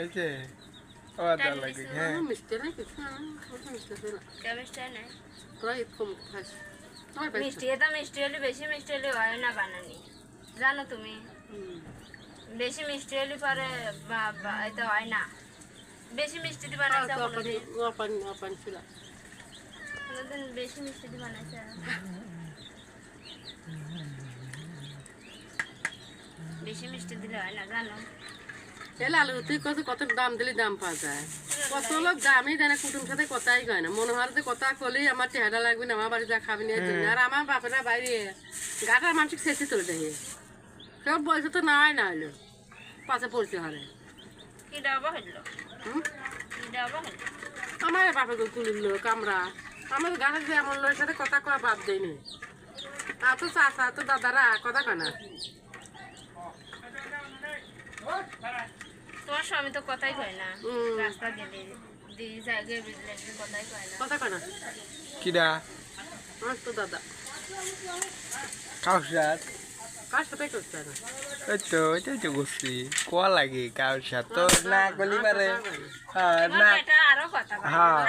এই যে আদা লাগে হ্যাঁ মিষ্টি নাই কিছু না মিষ্টি ছিল কেমিস্ট্রি নাই তোরা কম খাস মিষ্টি এটা মিষ্টি হলে বেশি মিষ্টি হলে হয় না বানানি জানো তুমি বেশি মিষ্টি হলে পরে এটা হয় না বেশি মিষ্টি দিয়ে বানাইছে পানি ছিল কোনোদিন বেশি মিষ্টি দিয়ে বানাইছে বেশি মিষ্টি দিলে হয় না জানো এলে আলু তুই কত দাম দিলে দাম পাওয়া যায় কত লোক দামই দেয় না কুটুম সাথে কথাই কয় না মনে হয় যে কথা করলেই আমার চেহারা লাগবে না আমার বাড়ি যা খাবি না আর আমার বাপেরা বাইরে গাটা মানসিক শেষে চলে যায় সব বয়স তো নাই না হলো পাশে পড়তে হারে কি ডাবা হইলো কি ডাবা হইলো আমার বাপে তুলিল কামরা আমার গাটা যে এমন লোকের সাথে কথা কয়া বাদ দেয়নি আর তো চাষা তো দাদারা কথা কয় না তোমার স্বামী তো কথাই কয় না রাস্তা গেলে জায়গায় বুঝলে কথাই কয় না কথা কয় না কিডা আমার তো দাদা কাউসার কার সাথে করতে না ওইটাই তো করছি কোয়া লাগে কাউসার তো না গলি পারে হ্যাঁ না এটা আরো কথা হ্যাঁ